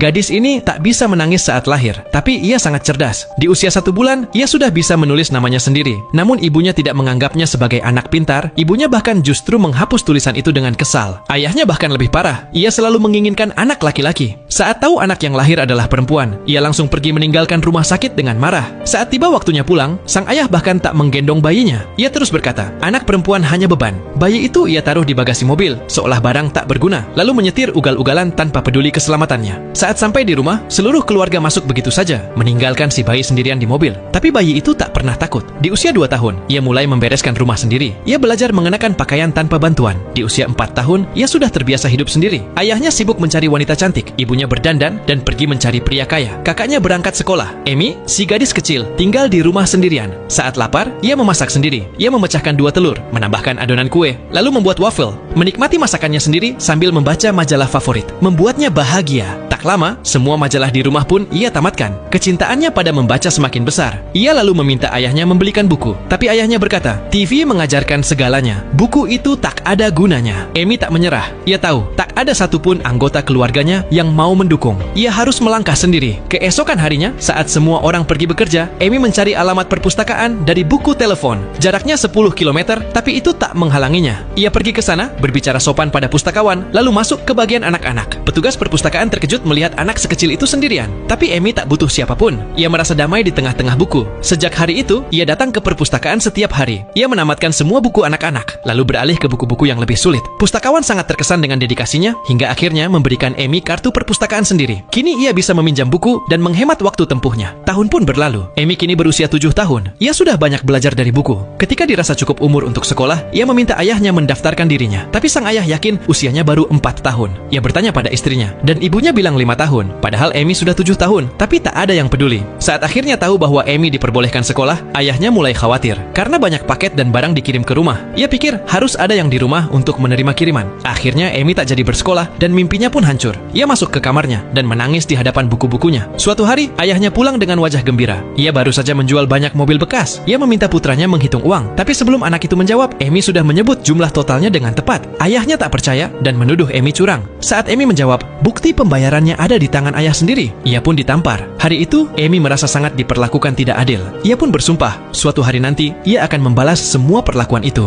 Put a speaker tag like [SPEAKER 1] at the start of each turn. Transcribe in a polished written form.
[SPEAKER 1] Gadis ini tak bisa menangis saat lahir, tapi ia sangat cerdas. Di usia 1 bulan, ia sudah bisa menulis namanya sendiri. Namun ibunya tidak menganggapnya sebagai anak pintar, ibunya bahkan justru menghapus tulisan itu dengan kesal. Ayahnya bahkan lebih parah, ia selalu menginginkan anak laki-laki. Saat tahu anak yang lahir adalah perempuan, ia langsung pergi meninggalkan rumah sakit dengan marah. Saat tiba waktunya pulang, sang ayah bahkan tak menggendong bayinya. Ia terus berkata, anak perempuan hanya beban. Bayi itu ia taruh di bagasi mobil, seolah barang tak berguna, lalu menyetir ugal-ugalan tanpa peduli keselamatannya. Saat sampai di rumah, seluruh keluarga masuk begitu saja, meninggalkan si bayi sendirian di mobil. Tapi bayi itu tak pernah takut. Di usia 2 tahun, ia mulai membereskan rumah sendiri. Ia belajar mengenakan pakaian tanpa bantuan. Di usia 4 tahun, ia sudah terbiasa hidup sendiri. Ayahnya sibuk mencari wanita cantik, ibunya berdandan dan pergi mencari pria kaya. Kakaknya berangkat sekolah. Amy, si gadis kecil, tinggal di rumah sendirian. Saat lapar, ia memasak sendiri. Ia memecahkan 2 telur, menambahkan adonan kue, lalu membuat waffle. Menikmati masakannya sendiri sambil membaca majalah favorit. Membuatnya bahagia. Tak lama, semua majalah di rumah pun ia tamatkan. Kecintaannya pada membaca semakin besar. Ia lalu meminta ayahnya membelikan buku. Tapi ayahnya berkata, TV mengajarkan segalanya. Buku itu tak ada gunanya. Amy tak menyerah. Ia tahu, tak ada satupun anggota keluarganya yang mau mendukung. Ia harus melangkah sendiri. Keesokan harinya, saat semua orang pergi bekerja, Amy mencari alamat perpustakaan dari buku telepon. Jaraknya 10 km, tapi itu tak menghalanginya. Ia pergi ke sana, berbicara sopan pada pustakawan, lalu masuk ke bagian anak-anak. Petugas perpustakaan terkejut melihat anak sekecil itu sendirian. Tapi Amy tak butuh siapapun. Ia merasa damai di tengah-tengah buku. Sejak hari itu, ia datang ke perpustakaan setiap hari. Ia menamatkan semua buku anak-anak, lalu beralih ke buku-buku yang lebih sulit. Pustakawan sangat terkesan dengan dedikasinya, hingga akhirnya memberikan Amy kartu perpustakaan sendiri. Kini ia bisa meminjam buku dan menghemat waktu tempuhnya. Tahun pun berlalu. Amy kini berusia 7 tahun. Ia sudah banyak belajar dari buku. Ketika dirasa cukup umur untuk sekolah, ia meminta ayahnya mendaftarkan dirinya. Tapi sang ayah yakin usianya baru 4 tahun. Ia bertanya pada istrinya, dan ibunya bilang 5 tahun. Padahal Amy sudah 7 tahun, tapi tak ada yang peduli. Saat akhirnya tahu bahwa Amy diperbolehkan sekolah, ayahnya mulai khawatir. Karena banyak paket dan barang dikirim ke rumah. Ia pikir harus ada yang di rumah untuk menerima kiriman. Akhirnya Amy tak jadi bersekolah dan mimpinya pun hancur. Ia masuk ke kamarnya dan menangis di hadapan buku-bukunya. Suatu hari, ayahnya pulang dengan wajah gembira. Ia baru saja menjual banyak mobil bekas. Ia meminta putranya menghitung uang. Tapi sebelum anak itu menjawab, Amy sudah menyebut jumlah totalnya dengan tepat. Ayahnya tak percaya dan menuduh Amy curang. Saat Amy menjawab, bukti pembayarannya ada di tangan ayah sendiri. Ia pun ditampar. Hari itu, Amy merasa sangat diperlakukan tidak adil. Ia pun bersumpah, suatu hari nanti, ia akan membalas semua perlakuan itu.